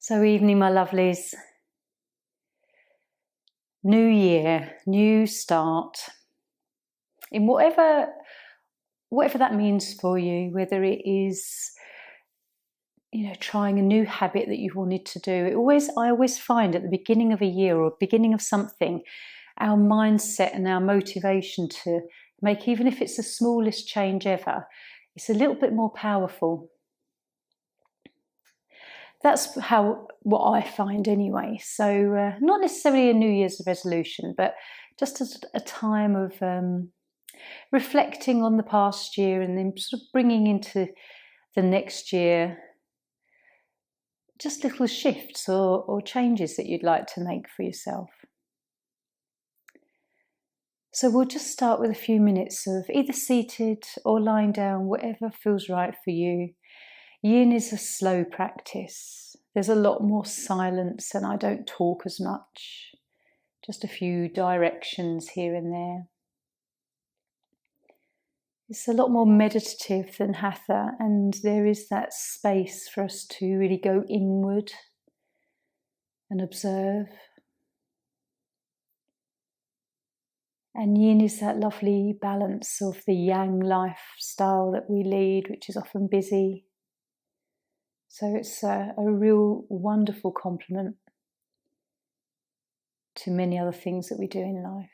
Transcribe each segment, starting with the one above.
So evening, my lovelies. New year, new start. In whatever that means for you, whether it is, trying a new habit that you've wanted to do. I always find at the beginning of a year or beginning of something, our mindset and our motivation to make, even if it's the smallest change ever, it's a little bit more powerful. That's what I find anyway. So not necessarily a New Year's resolution, but just as a time of reflecting on the past year and then sort of bringing into the next year just little shifts or changes that you'd like to make for yourself. So we'll just start with a few minutes of either seated or lying down, whatever feels right for you. Yin is a slow practice. There's a lot more silence and I don't talk as much. Just a few directions here and there. It's a lot more meditative than Hatha, and there is that space for us to really go inward and observe. And Yin is that lovely balance of the Yang lifestyle that we lead, which is often busy. So it's a real wonderful complement to many other things that we do in life.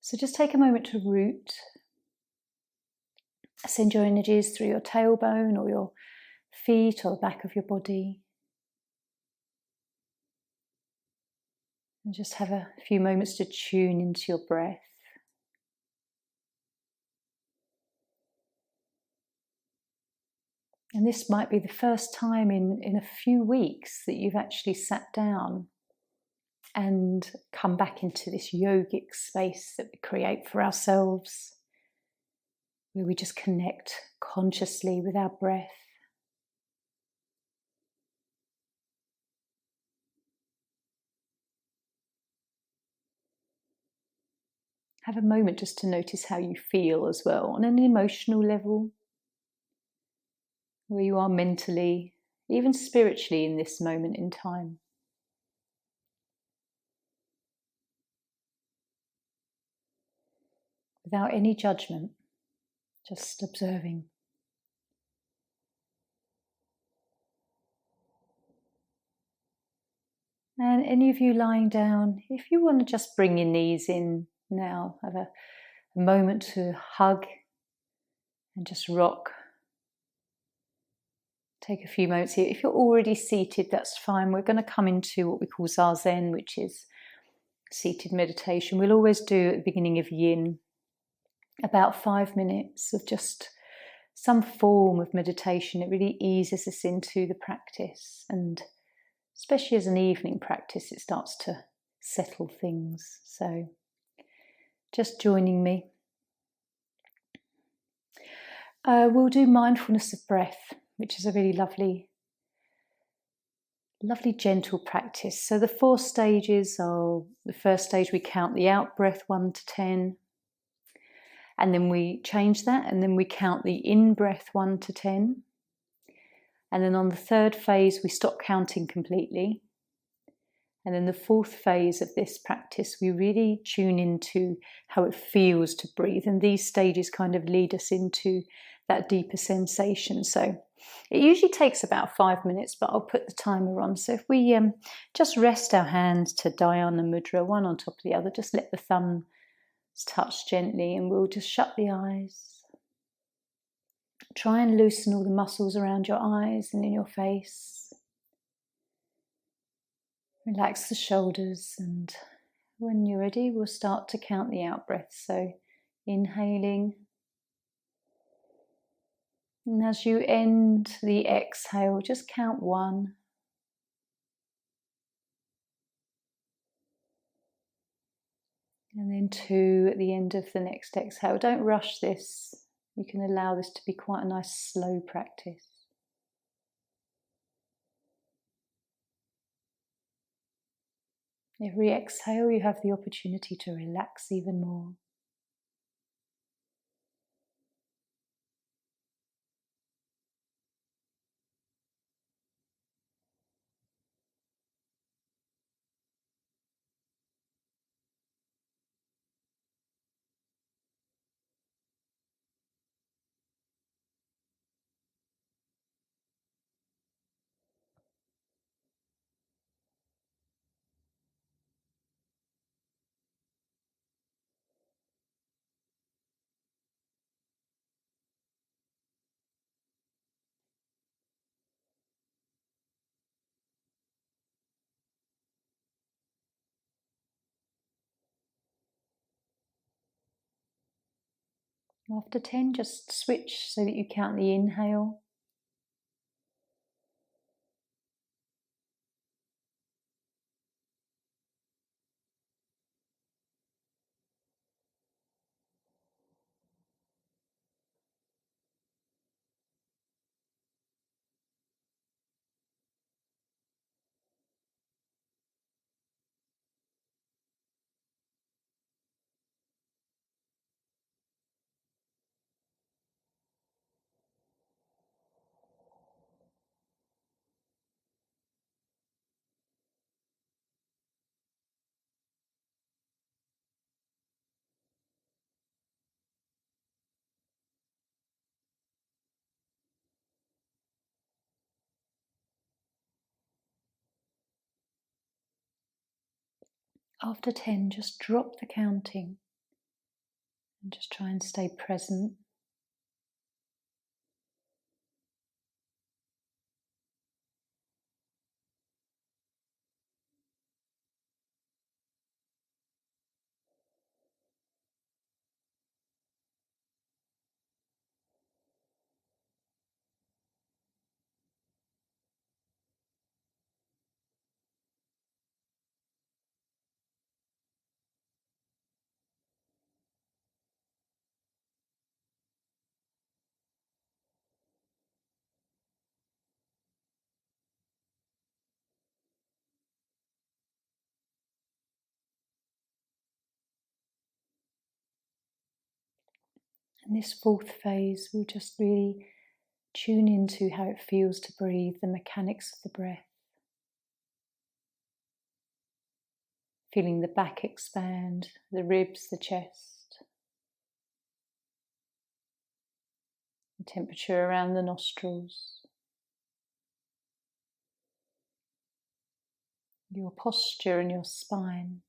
So just take a moment to root. Send your energies through your tailbone or your feet or the back of your body. And just have a few moments to tune into your breath. And this might be the first time in a few weeks that you've actually sat down and come back into this yogic space that we create for ourselves, where we just connect consciously with our breath. Have a moment just to notice how you feel as well, on an emotional level, where you are mentally, even spiritually in this moment in time. Without any judgment, just observing. And any of you lying down, if you want to just bring your knees in now, have a moment to hug and just rock. Take a few moments here. If you're already seated, that's fine. We're going to come into what we call Zazen, which is seated meditation. We'll always do at the beginning of Yin about 5 minutes of just some form of meditation. It really eases us into the practice, and especially as an evening practice, it starts to settle things. So just joining me. We'll do mindfulness of breath, which is a really lovely gentle practice. So the 4 stages are, the first stage we count the out breath 1 to 10, and then we change that, and then we count the in breath 1 to 10, and then on the 3rd phase we stop counting completely, and then the 4th phase of this practice we really tune into how it feels to breathe, and these stages kind of lead us into that deeper sensation. So it usually takes about 5 minutes, but I'll put the timer on. So if we just rest our hands to Dhyana Mudra, one on top of the other, just let the thumbs touch gently, and we'll just shut the eyes. Try and loosen all the muscles around your eyes and in your face. Relax the shoulders, and when you're ready, we'll start to count the out breaths. So inhaling. And as you end the exhale, just count 1. And then 2 at the end of the next exhale. Don't rush this. You can allow this to be quite a nice slow practice. Every exhale, you have the opportunity to relax even more. After 10, just switch so that you count the inhale. After 10, just drop the counting and just try and stay present. And this fourth phase will just really tune into how it feels to breathe, the mechanics of the breath. Feeling the back expand, the ribs, the chest. The temperature around the nostrils. Your posture and your spine.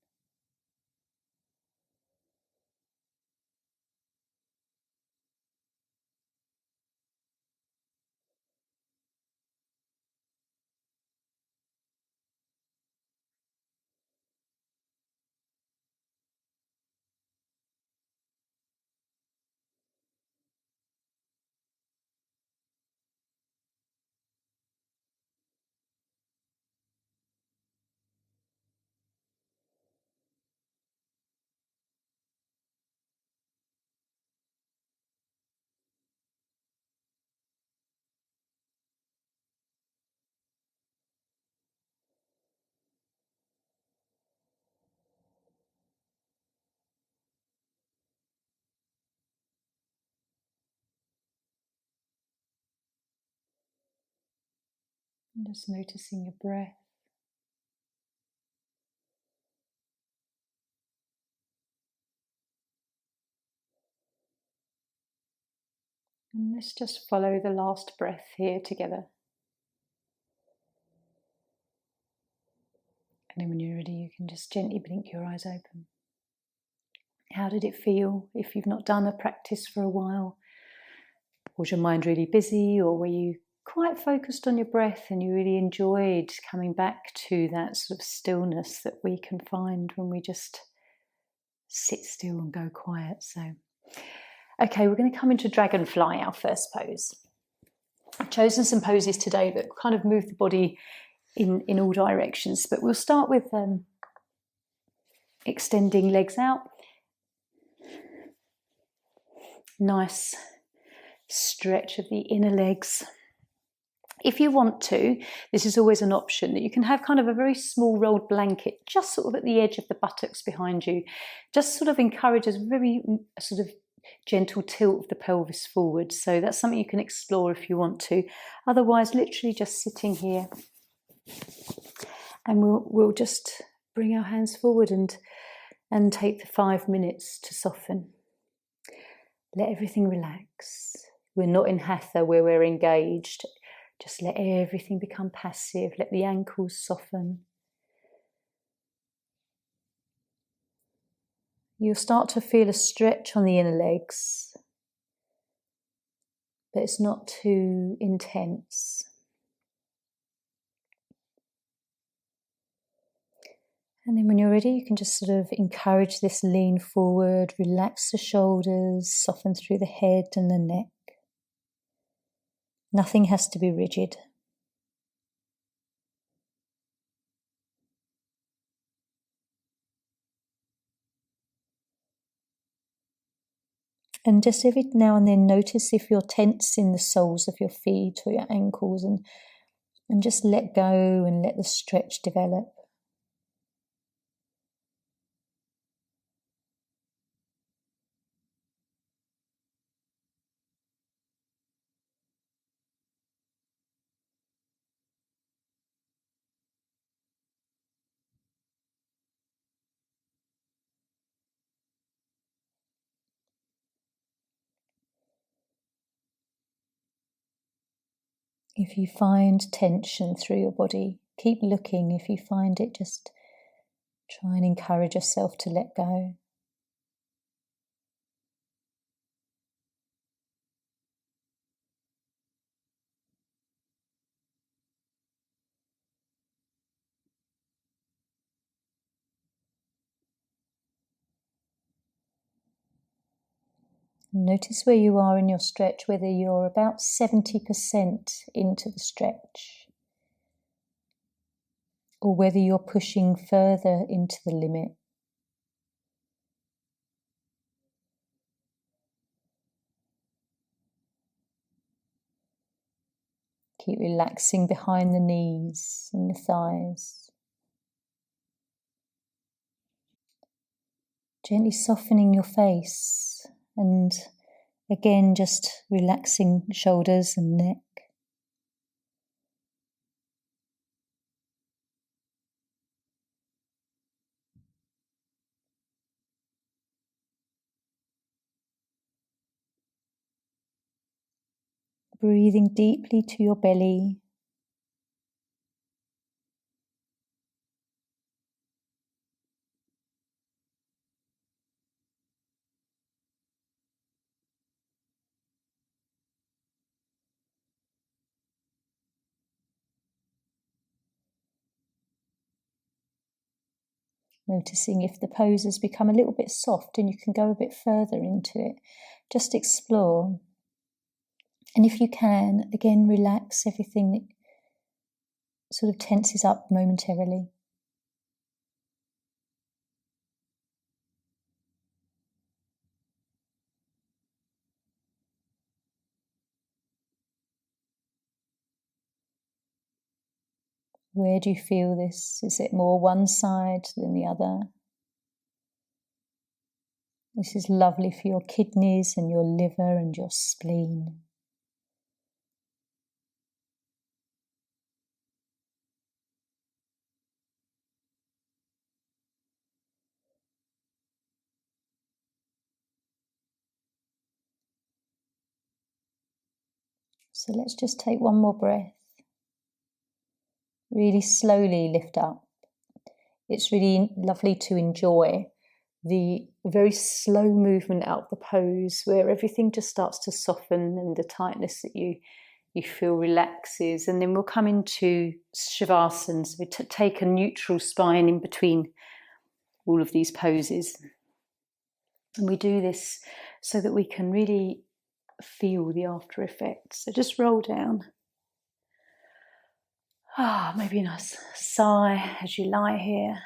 And just noticing your breath. And let's just follow the last breath here together. And then when you're ready, you can just gently blink your eyes open. How did it feel if you've not done a practice for a while? Was your mind really busy, or were you quite focused on your breath and you really enjoyed coming back to that sort of stillness that we can find when we just sit still and go quiet? So, okay, we're going to come into Dragonfly, our first pose. I've chosen some poses today that kind of move the body in all directions, but we'll start with extending legs out. Nice stretch of the inner legs. If you want to, this is always an option, that you can have kind of a very small rolled blanket just sort of at the edge of the buttocks behind you. Just sort of encourages a very sort of gentle tilt of the pelvis forward. So that's something you can explore if you want to. Otherwise, literally just sitting here, and we'll just bring our hands forward and take the 5 minutes to soften. Let everything relax. We're not in hatha where we're engaged. Just let everything become passive. Let the ankles soften. You'll start to feel a stretch on the inner legs, but it's not too intense. And then when you're ready, you can just sort of encourage this lean forward, relax the shoulders, soften through the head and the neck. Nothing has to be rigid. And just every now and then notice if you're tense in the soles of your feet or your ankles, and just let go and let the stretch develop. If you find tension through your body, keep looking. If you find it, just try and encourage yourself to let go. Notice where you are in your stretch, whether you're about 70% into the stretch or whether you're pushing further into the limit. Keep relaxing behind the knees and the thighs. Gently softening your face, and again just relaxing shoulders and neck. Breathing deeply to your belly. Noticing if the pose has become a little bit soft and you can go a bit further into it. Just explore. And if you can, again, relax everything that sort of tenses up momentarily. Where do you feel this? Is it more one side than the other? This is lovely for your kidneys and your liver and your spleen. So let's just take one more breath. Really slowly lift up. It's really lovely to enjoy the very slow movement out of the pose, where everything just starts to soften and the tightness that you feel relaxes. And then we'll come into Shavasana, so take a neutral spine in between all of these poses. And we do this so that we can really feel the after effects. So just roll down. Maybe a nice sigh as you lie here.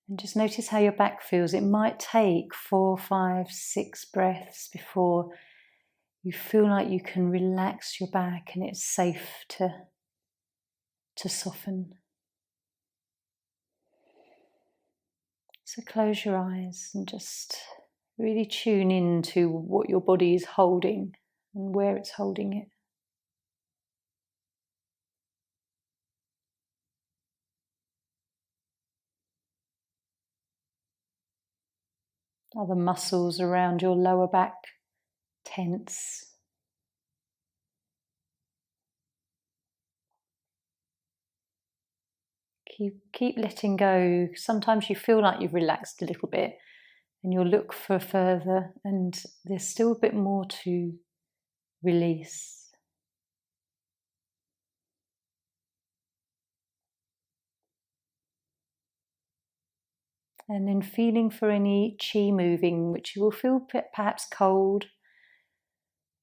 And just notice how your back feels. It might take 4, 5, 6 breaths before you feel like you can relax your back and it's safe to soften. So close your eyes and just really tune in to what your body is holding and where it's holding it. Are the muscles around your lower back tense? Keep letting go. Sometimes you feel like you've relaxed a little bit and you'll look for further, and there's still a bit more to release. And then feeling for any chi moving, which you will feel perhaps cold,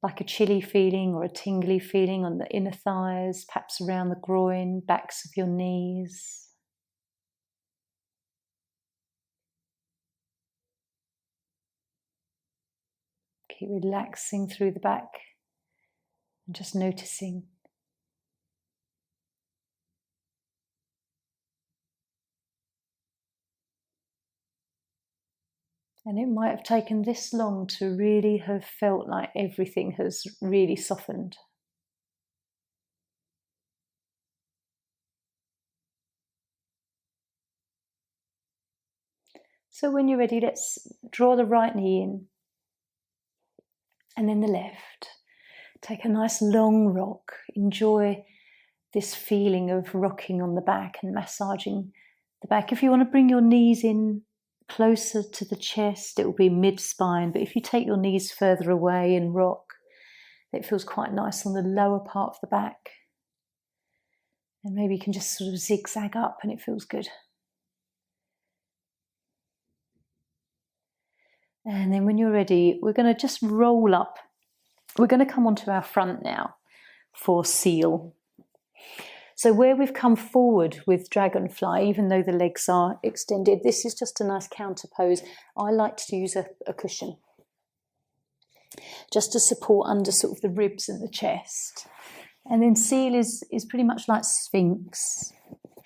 like a chilly feeling or a tingly feeling on the inner thighs, perhaps around the groin, backs of your knees. Keep relaxing through the back and just noticing. And it might have taken this long to really have felt like everything has really softened. So when you're ready, let's draw the right knee in and then the left. Take a nice long rock. Enjoy this feeling of rocking on the back and massaging the back. If you want to bring your knees in closer to the chest, it will be mid-spine. But if you take your knees further away and rock, it feels quite nice on the lower part of the back. And maybe you can just sort of zigzag up and it feels good. And then when you're ready, we're going to just roll up. We're going to come onto our front now for seal. So where we've come forward with dragonfly, even though the legs are extended, this is just a nice counter pose. I like to use a cushion just to support under sort of the ribs and the chest. And then seal is pretty much like Sphinx.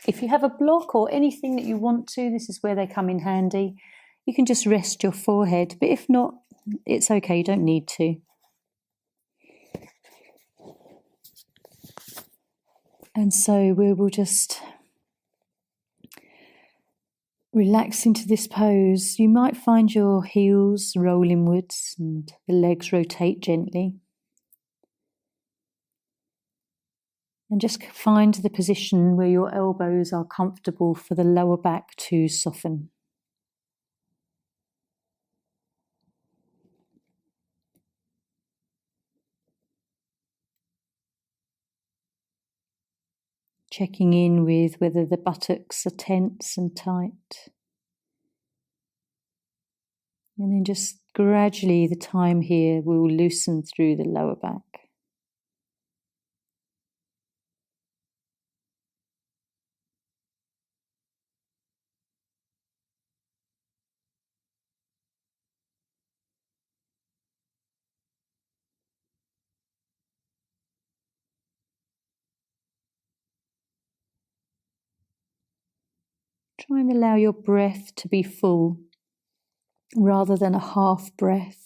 If you have a block or anything that you want to, this is where they come in handy. You can just rest your forehead, but if not, it's okay, you don't need to. And so we will just relax into this pose. You might find your heels roll inwards and the legs rotate gently. And just find the position where your elbows are comfortable for the lower back to soften. Checking in with whether the buttocks are tense and tight. And then just gradually the time here will loosen through the lower back. Try and allow your breath to be full rather than a half breath.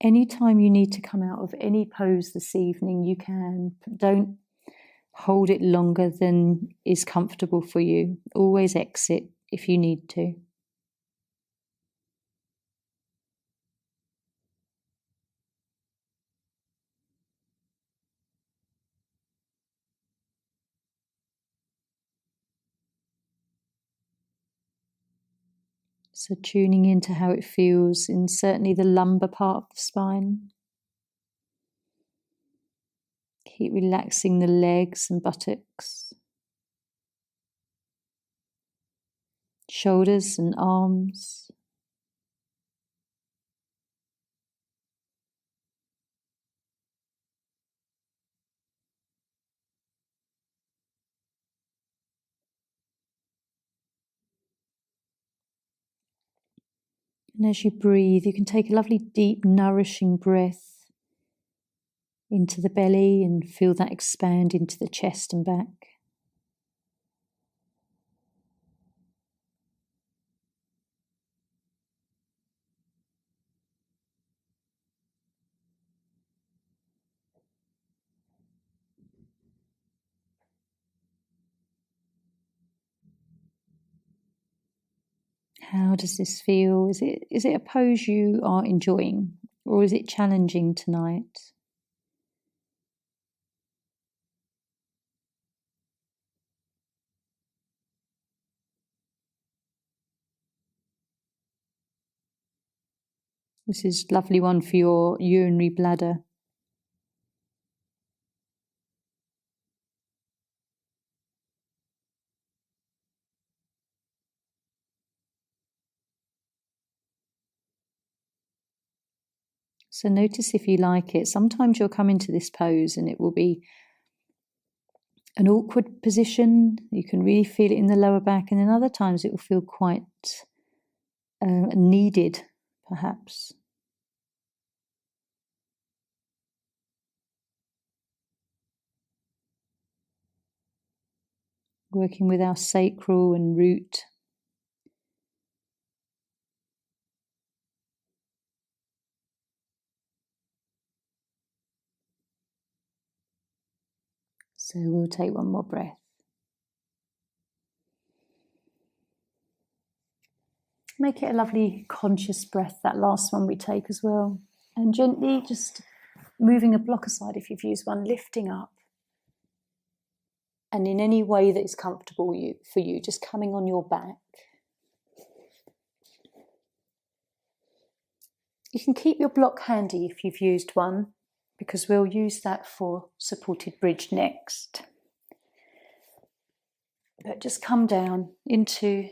Anytime you need to come out of any pose this evening, you can. Don't hold it longer than is comfortable for you. Always exit if you need to. So tuning into how it feels in certainly the lumbar part of the spine. Keep relaxing the legs and buttocks, shoulders and arms. And as you breathe, you can take a lovely deep, nourishing breath into the belly and feel that expand into the chest and back. How does this feel? Is it a pose you are enjoying, or is it challenging tonight? This is a lovely one for your urinary bladder. So notice if you like it. Sometimes you'll come into this pose and it will be an awkward position. You can really feel it in the lower back, and then other times it will feel quite needed, perhaps. Working with our sacral and root. So we'll take one more breath. Make it a lovely conscious breath, that last one we take as well. And gently just moving a block aside if you've used one, lifting up. And in any way that is comfortable for you, just coming on your back. You can keep your block handy if you've used one, because we'll use that for supported bridge next. But just come down into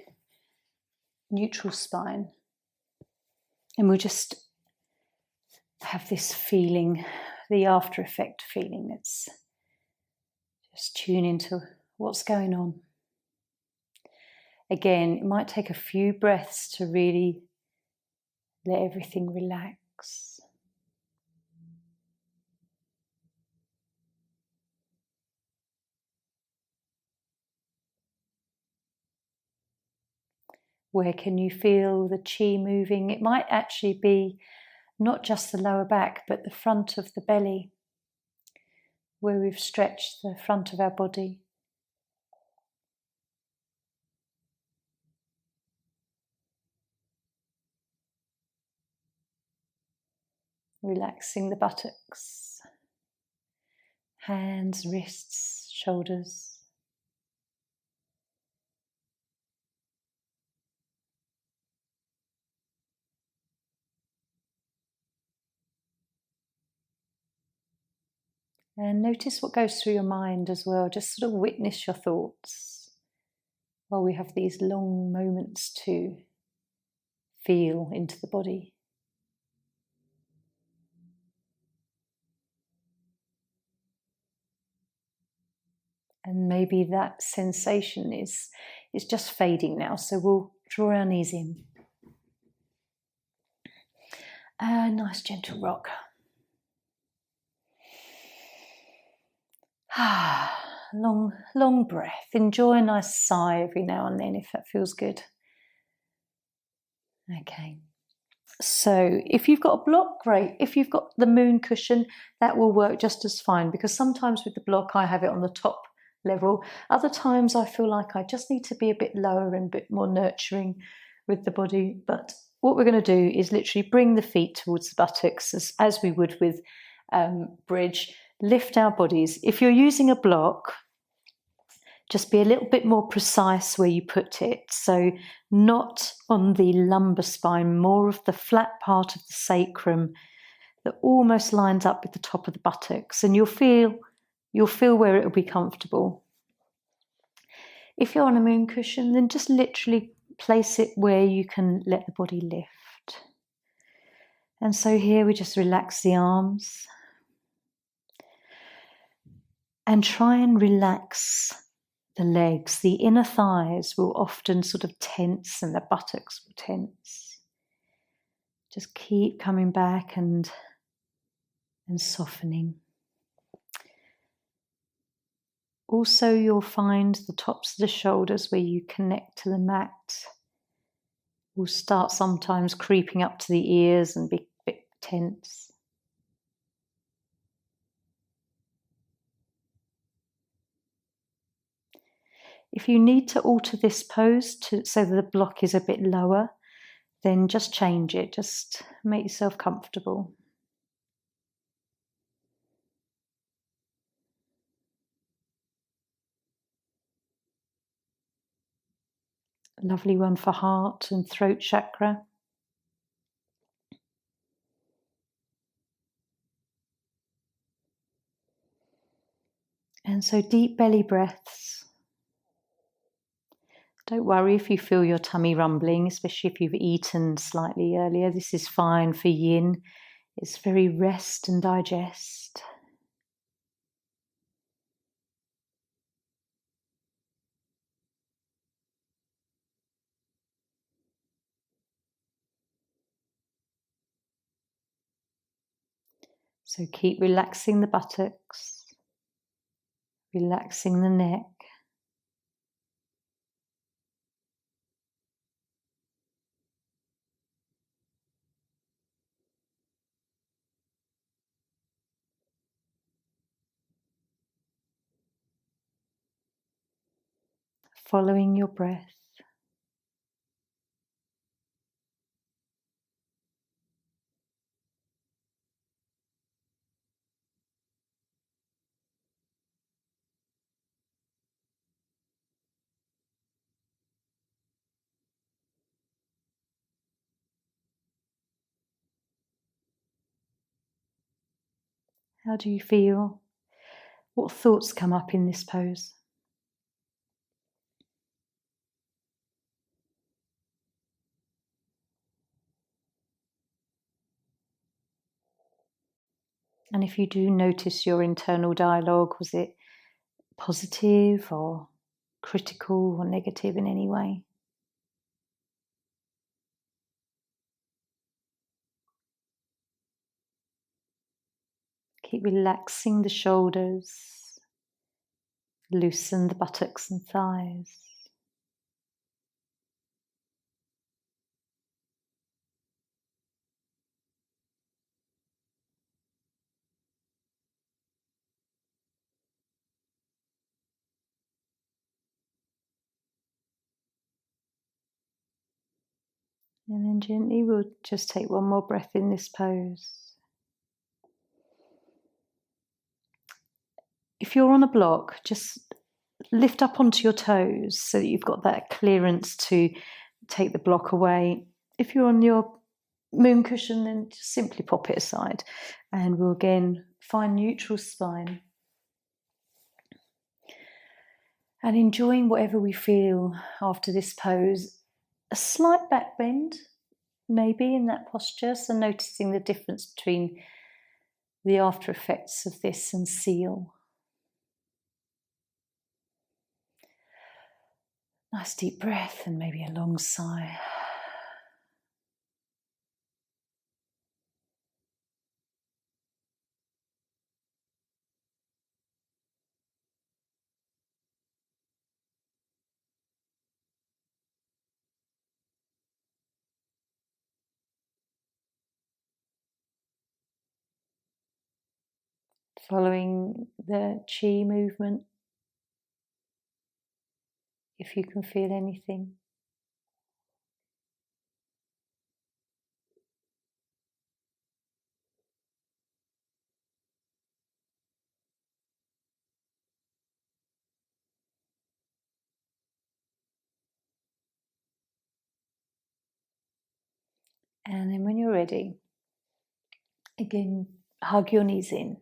neutral spine, and we'll just have this feeling, the after effect feeling. Let's just tune into what's going on. Again, it might take a few breaths to really let everything relax. Where can you feel the chi moving? It might actually be not just the lower back, but the front of the belly, where we've stretched the front of our body. Relaxing the buttocks, hands, wrists, shoulders. And notice what goes through your mind as well. Just sort of witness your thoughts while we have these long moments to feel into the body. And maybe that sensation is just fading now. So we'll draw our knees in. A nice gentle rock. Long breath. Enjoy a nice sigh every now and then if that feels good. Okay. So if you've got a block, great. If you've got the moon cushion, that will work just as fine, because sometimes with the block I have it on the top level. Other times I feel like I just need to be a bit lower and a bit more nurturing with the body. But what we're going to do is literally bring the feet towards the buttocks as we would with bridge. Lift our bodies. If you're using a block, just be a little bit more precise where you put it. So not on the lumbar spine, more of the flat part of the sacrum that almost lines up with the top of the buttocks. And you'll feel where it will be comfortable. If you're on a moon cushion, then just literally place it where you can let the body lift. And so here we just relax the arms. And try and relax the legs. The inner thighs will often sort of tense and the buttocks will tense. Just keep coming back and softening. Also, you'll find the tops of the shoulders where you connect to the mat will start sometimes creeping up to the ears and be a bit tense. If you need to alter this pose so that the block is a bit lower, then just change it. Just make yourself comfortable. A lovely one for heart and throat chakra. And so deep belly breaths. Don't worry if you feel your tummy rumbling, especially if you've eaten slightly earlier. This is fine for yin. It's very rest and digest. So keep relaxing the buttocks, relaxing the neck. Following your breath. How do you feel? What thoughts come up in this pose? And if you do notice your internal dialogue, was it positive or critical or negative in any way? Keep relaxing the shoulders, loosen the buttocks and thighs. And then gently we'll just take one more breath in this pose. If you're on a block, just lift up onto your toes so that you've got that clearance to take the block away. If you're on your moon cushion, then just simply pop it aside and we'll again find neutral spine. And enjoying whatever we feel after this pose. A slight back bend, maybe, in that posture. So noticing the difference between the after effects of this and seal. Nice deep breath and maybe a long sigh. Following the chi movement, if you can feel anything. And then when you're ready, again, hug your knees in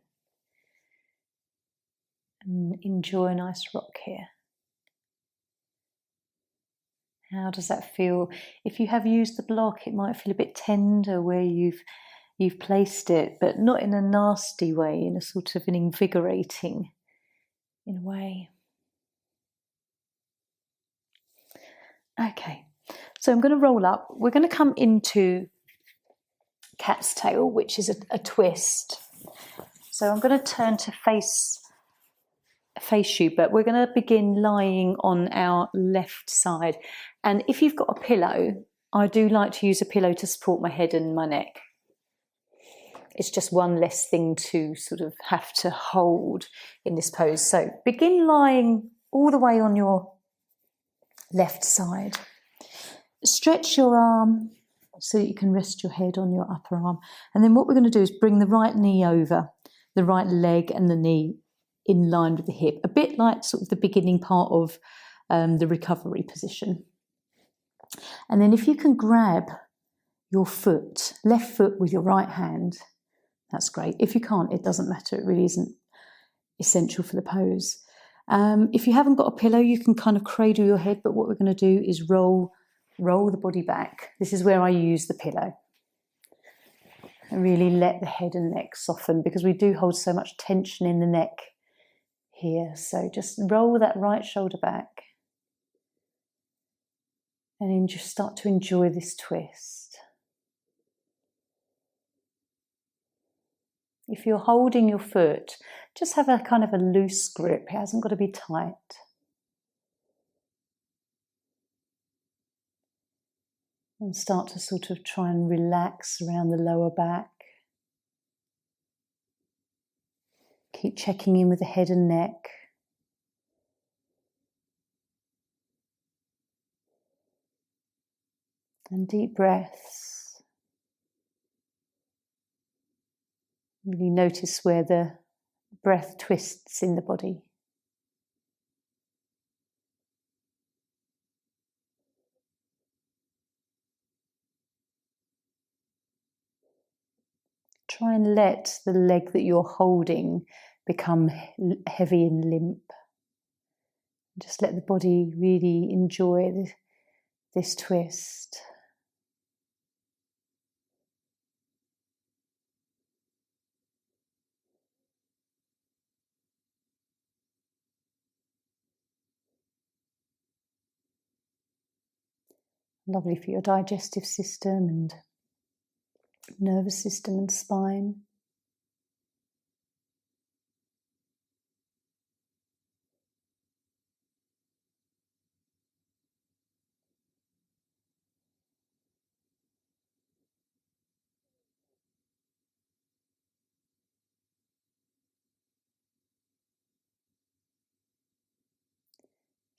and enjoy a nice rock here. How does that feel? If you have used the block, it might feel a bit tender where you've placed it, but not in a nasty way, in a sort of an invigorating in a way. Okay, so I'm going to roll up. We're going to come into cat's tail, which is a twist. So I'm going to turn to face you, but we're going to begin lying on our left side. And if you've got a pillow, I do like to use a pillow to support my head and my neck. It's just one less thing to sort of have to hold in this pose. So begin lying all the way on your left side. Stretch your arm so that you can rest your head on your upper arm. And then what we're going to do is bring the right knee over, the right leg and the knee in line with the hip, a bit like sort of the beginning part of the recovery position. And then if you can grab your foot, left foot with your right hand, that's great. If you can't, it doesn't matter. It really isn't essential for the pose. If you haven't got a pillow, you can kind of cradle your head, but what we're going to do is roll the body back. This is where I use the pillow. And really let the head and neck soften, because we do hold so much tension in the neck here. So just roll that right shoulder back. And then just start to enjoy this twist. If you're holding your foot, just have a kind of a loose grip. It hasn't got to be tight. And start to sort of try and relax around the lower back. Keep checking in with the head and neck. And deep breaths. Really notice where the breath twists in the body. Try and let the leg that you're holding become heavy and limp. Just let the body really enjoy this twist. Lovely for your digestive system and nervous system and spine.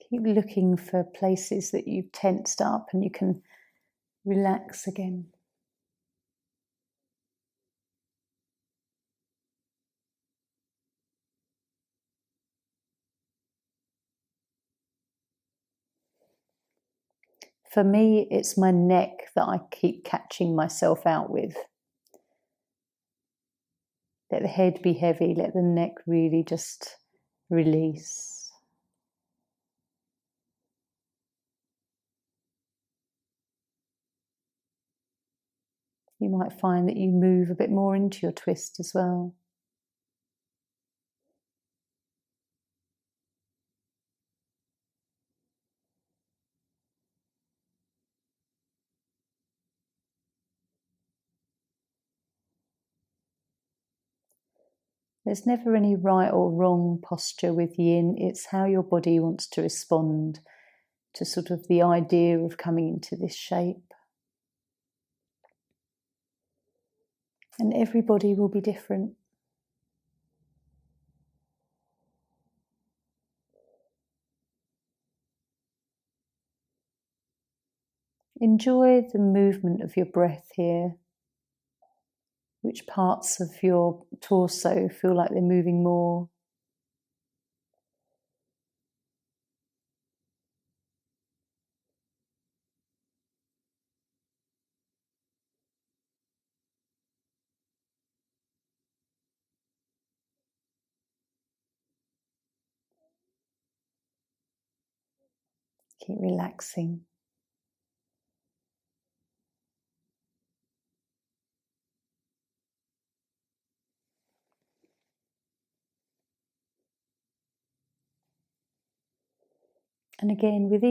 Keep looking for places that you've tensed up and you can relax again. For me, it's my neck that I keep catching myself out with. Let the head be heavy, let the neck really just release. You might find that you move a bit more into your twist as well. There's never any right or wrong posture with yin. It's how your body wants to respond to sort of the idea of coming into this shape. And everybody will be different. Enjoy the movement of your breath here. Which parts of your torso feel like they're moving more? Keep relaxing. And again, with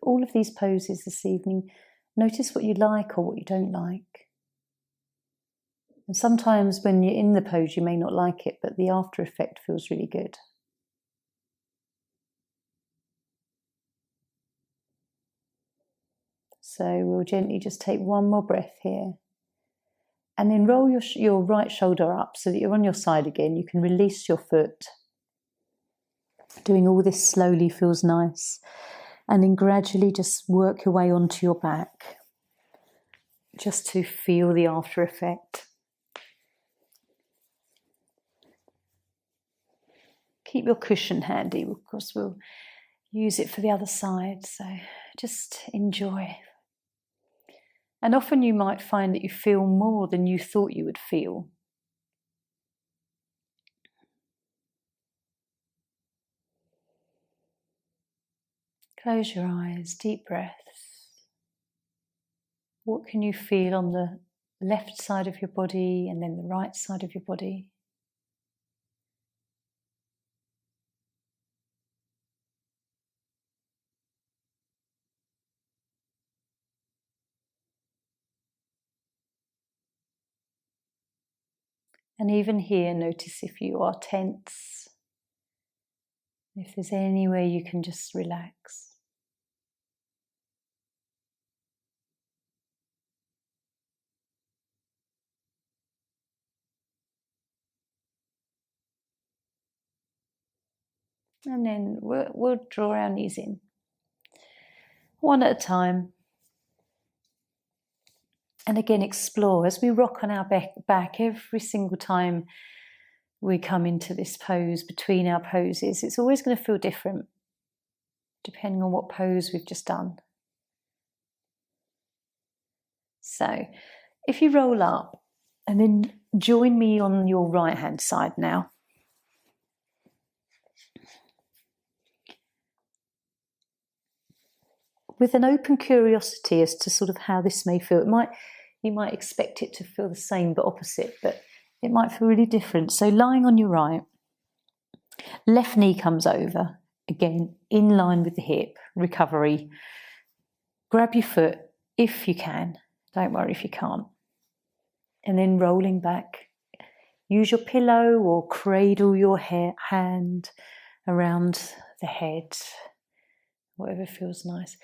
all of these poses this evening, notice what you like or what you don't like. And sometimes when you're in the pose, you may not like it, but the after effect feels really good. So we'll gently just take one more breath here. And then roll your right shoulder up so that you're on your side again. You can release your foot. Doing all this slowly feels nice. And then gradually just work your way onto your back, just to feel the after effect. Keep your cushion handy, of course we'll use it for the other side, so just enjoy. And often you might find that you feel more than you thought you would feel. Close your eyes, deep breaths. What can you feel on the left side of your body and then the right side of your body? And even here, notice if you are tense, if there's any way you can just relax. And then we'll draw our knees in, one at a time. And again, explore as we rock on our back every single time we come into this pose, between our poses. It's always going to feel different depending on what pose we've just done. So if you roll up and then join me on your right hand side now. With an open curiosity as to sort of how this may feel. You might expect it to feel the same but opposite, but it might feel really different. So lying on your right, left knee comes over, again, in line with the hip, recovery. Grab your foot if you can, don't worry if you can't. And then rolling back. Use your pillow or cradle your hand around the head, whatever feels nice.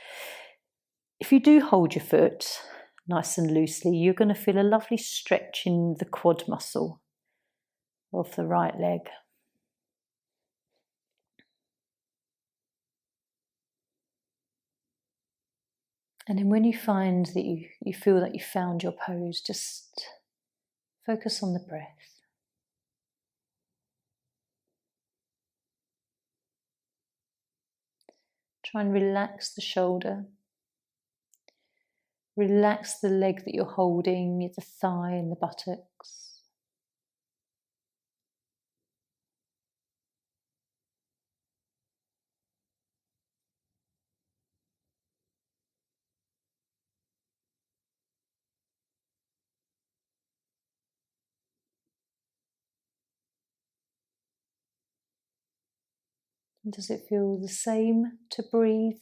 If you do hold your foot nice and loosely, you're going to feel a lovely stretch in the quad muscle of the right leg. And then when you find that you feel that you found your pose, just focus on the breath. Try and relax the shoulder. Relax the leg that you're holding, the thigh and the buttocks. Does it feel the same to breathe,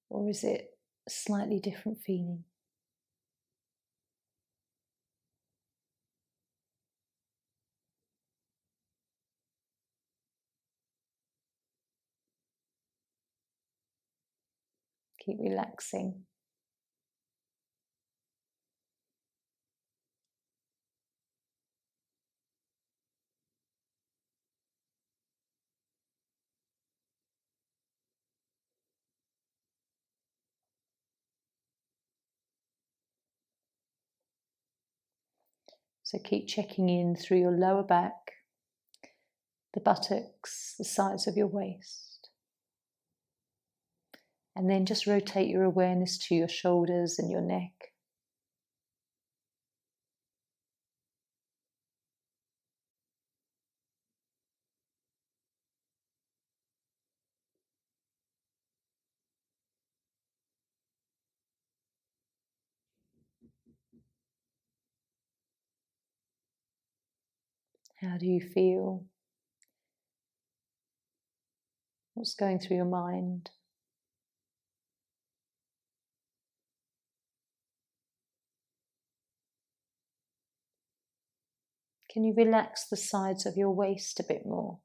or is it a slightly different feeling? Keep relaxing. So keep checking in through your lower back, the buttocks, the sides of your waist. And then just rotate your awareness to your shoulders and your neck. How do you feel? What's going through your mind? Can you relax the sides of your waist a bit more?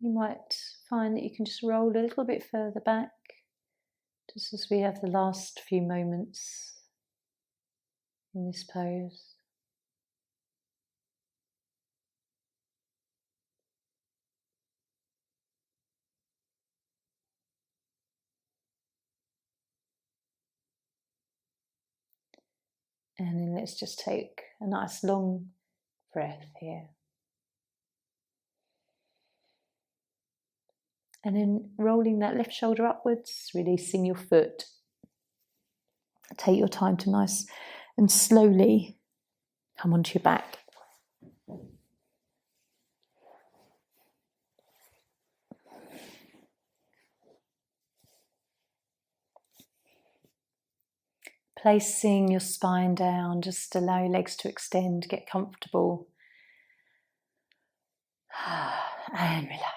You might find that you can just roll a little bit further back, just as we have the last few moments in this pose. And then let's just take a nice long breath here. And then rolling that left shoulder upwards, releasing your foot. Take your time to nice and slowly come onto your back. Placing your spine down, just allow your legs to extend, get comfortable. And relax.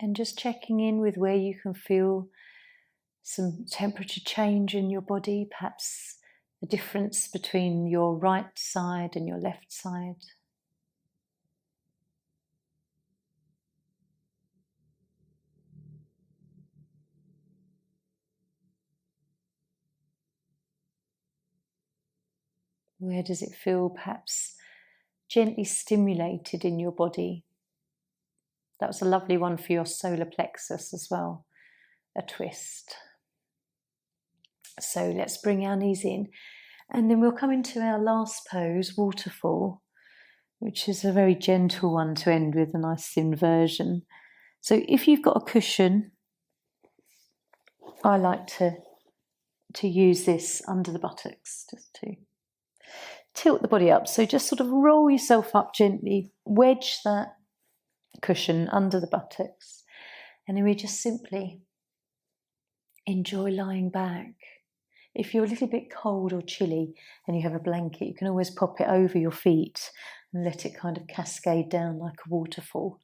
And just checking in with where you can feel some temperature change in your body, perhaps the difference between your right side and your left side. Where does it feel perhaps gently stimulated in your body? That was a lovely one for your solar plexus as well, a twist. So let's bring our knees in, and then we'll come into our last pose, waterfall, which is a very gentle one to end with, a nice inversion. So if you've got a cushion, I like to use this under the buttocks, just to tilt the body up. So just sort of roll yourself up gently, wedge that cushion under the buttocks, and then we just simply enjoy lying back. If you're a little bit cold or chilly and you have a blanket, you can always pop it over your feet and let it kind of cascade down like a waterfall.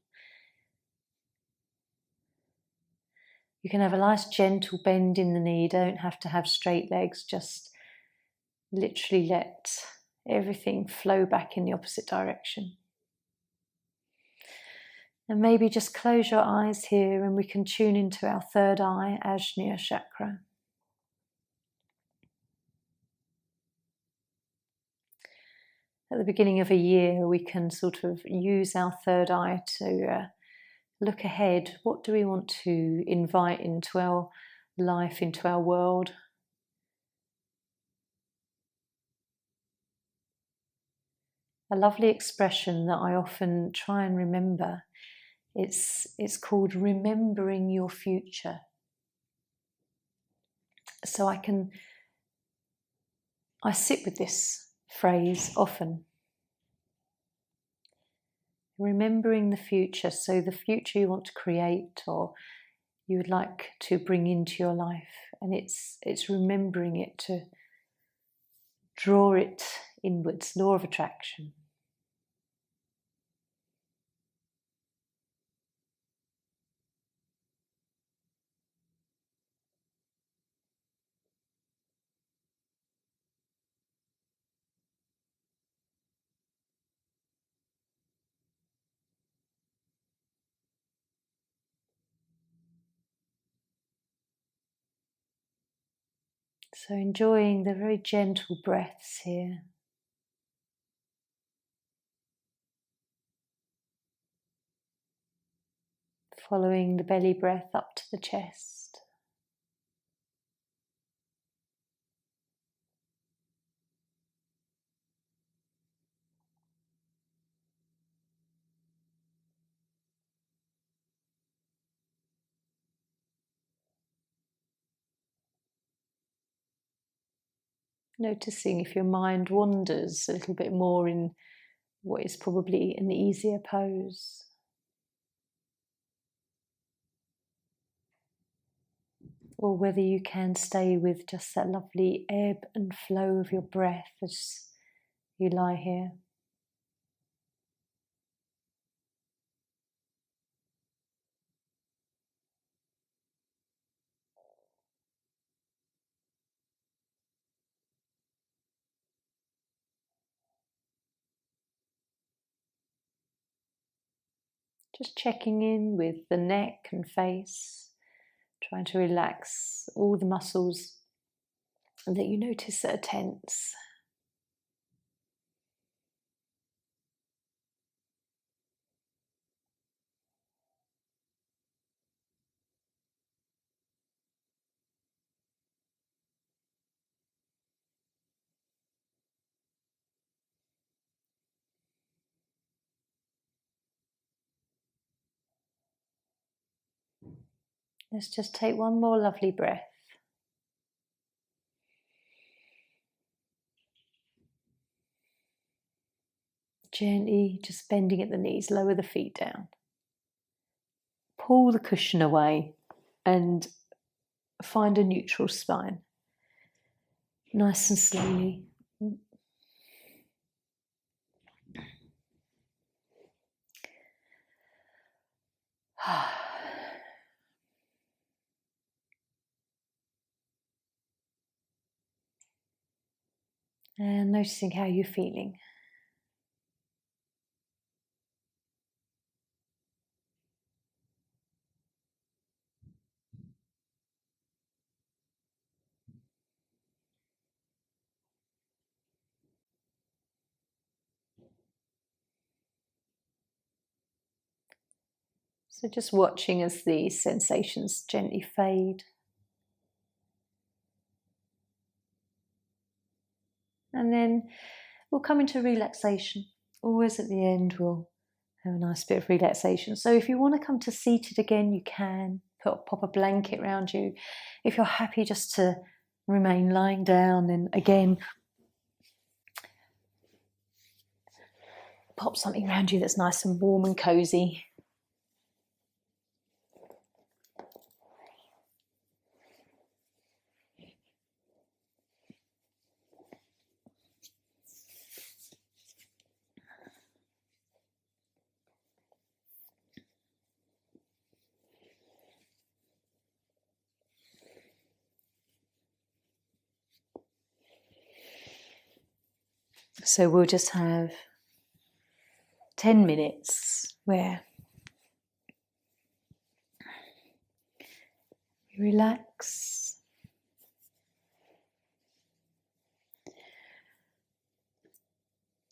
You can have a nice gentle bend in the knee. You don't have to have straight legs, just literally let everything flow back in the opposite direction. And maybe just close your eyes here and we can tune into our third eye, Ajna chakra. At the beginning of a year, we can sort of use our third eye to look ahead. What do we want to invite into our life, into our world? A lovely expression that I often try and remember. It's called remembering your future. So I sit with this phrase often. Remembering the future, so the future you want to create or you would like to bring into your life, and it's remembering it to draw it inwards, law of attraction. So enjoying the very gentle breaths here. Following the belly breath up to the chest. Noticing if your mind wanders a little bit more in what is probably an easier pose. Or whether you can stay with just that lovely ebb and flow of your breath as you lie here. Just checking in with the neck and face, trying to relax all the muscles that you notice that are tense. Let's just take one more lovely breath. Gently just bending at the knees, lower the feet down. Pull the cushion away and find a neutral spine. Nice and slowly. And noticing how you're feeling. So just watching as the sensations gently fade. And then we'll come into relaxation. Always at the end we'll have a nice bit of relaxation. So if you want to come to seated again, you can. Pop a blanket around you. If you're happy just to remain lying down, then again, pop something around you that's nice and warm and cozy. So we'll just have 10 minutes where you relax.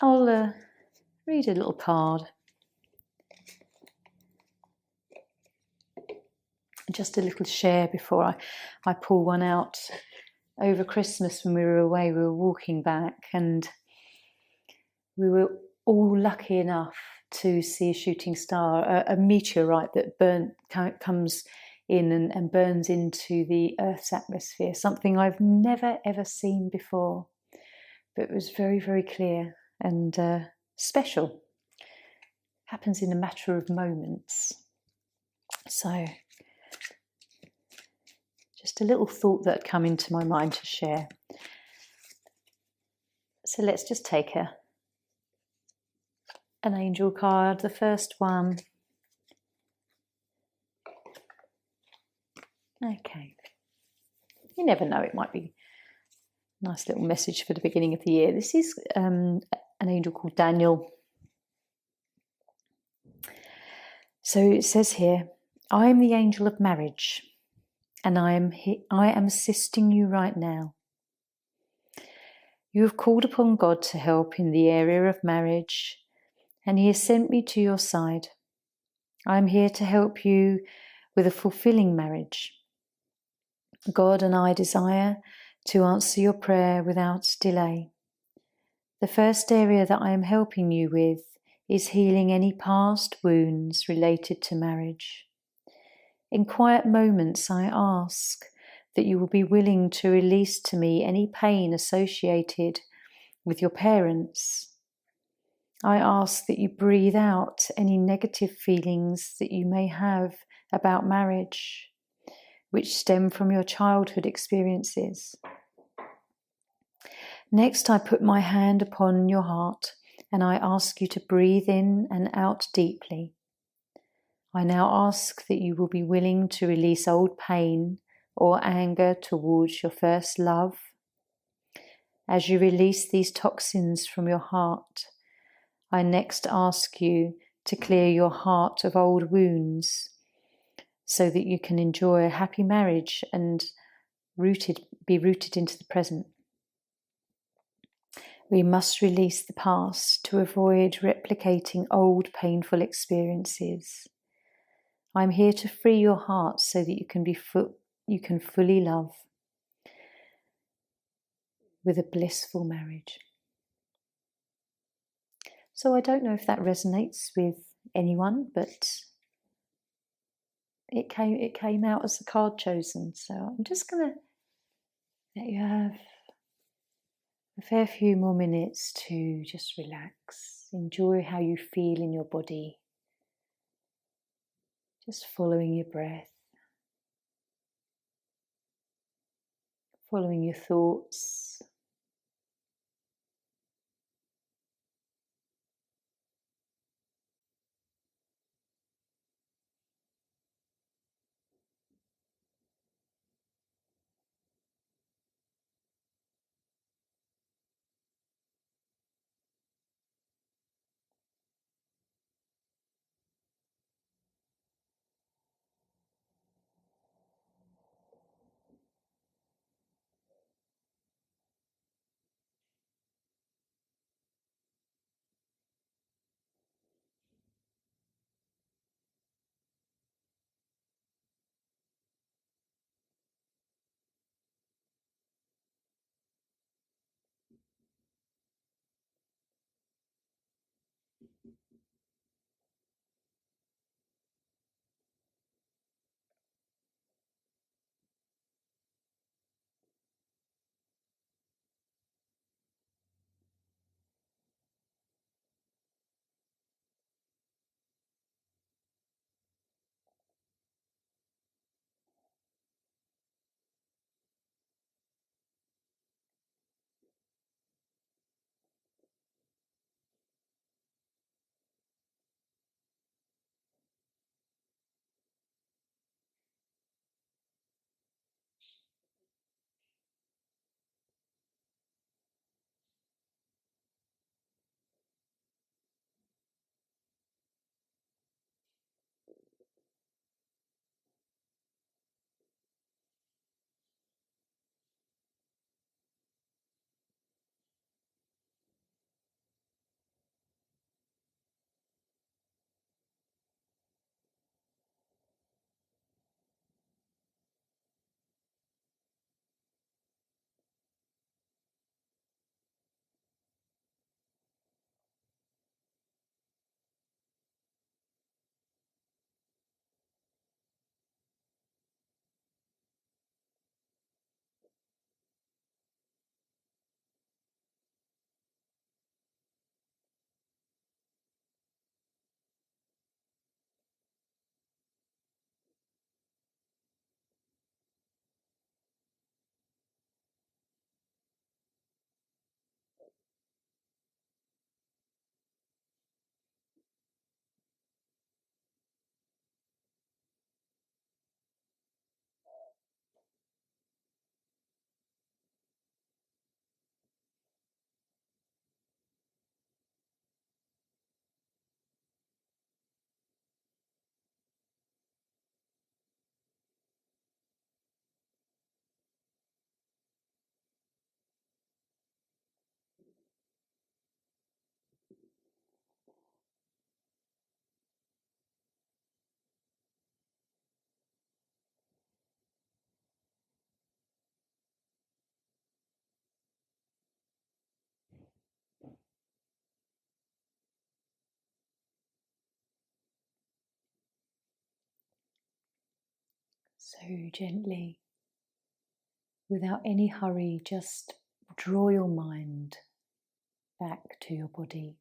I'll read a little card. Just a little share before I pull one out. Over Christmas when we were away, we were walking back and we were all lucky enough to see a shooting star, a meteorite that comes in and burns into the Earth's atmosphere, something I've never ever seen before, but it was very, very clear and special. Happens in a matter of moments. So just a little thought that had come into my mind to share. So let's just take an angel card, the first one. Okay. You never know, it might be a nice little message for the beginning of the year. This is an angel called Daniel. So it says here, I am the angel of marriage, and I am assisting you right now. You have called upon God to help in the area of marriage, and He has sent me to your side. I am here to help you with a fulfilling marriage. God and I desire to answer your prayer without delay. The first area that I am helping you with is healing any past wounds related to marriage. In quiet moments, I ask that you will be willing to release to me any pain associated with your parents. I ask that you breathe out any negative feelings that you may have about marriage, which stem from your childhood experiences. Next, I put my hand upon your heart and I ask you to breathe in and out deeply. I now ask that you will be willing to release old pain or anger towards your first love. As you release these toxins from your heart, I next ask you to clear your heart of old wounds so that you can enjoy a happy marriage and be rooted into the present. We must release the past to avoid replicating old painful experiences. I'm here to free your heart so that you can fully love with a blissful marriage. So I don't know if that resonates with anyone, but it came out as the card chosen. So I'm just going to let you have a fair few more minutes to just relax, enjoy how you feel in your body, just following your breath, following your thoughts. So gently, without any hurry, just draw your mind back to your body.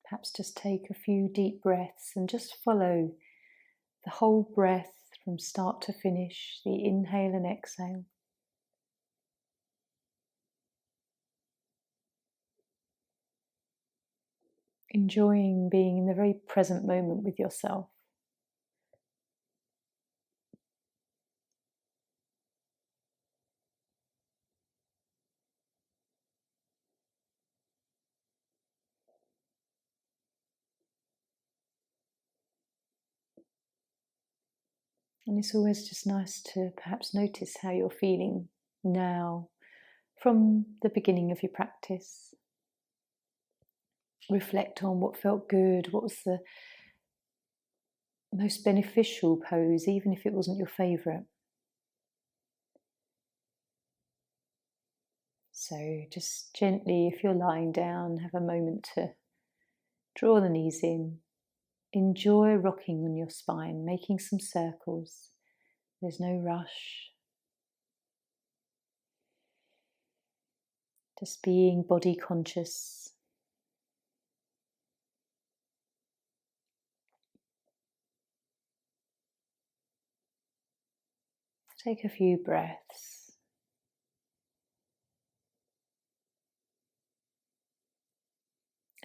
Perhaps just take a few deep breaths and just follow the whole breath from start to finish, the inhale and exhale. Enjoying being in the very present moment with yourself. And it's always just nice to perhaps notice how you're feeling now from the beginning of your practice. Reflect on what felt good, what was the most beneficial pose, even if it wasn't your favourite. So just gently, if you're lying down, have a moment to draw the knees in. Enjoy rocking on your spine, making some circles. There's no rush. Just being body conscious. Take a few breaths.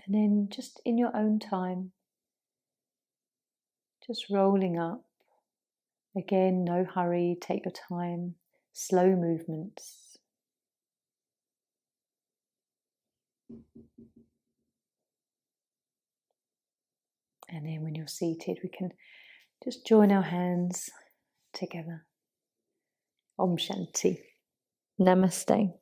And then just in your own time, just rolling up. Again, no hurry, take your time, slow movements. And then when you're seated, we can just join our hands together. Om Shanti. Namaste.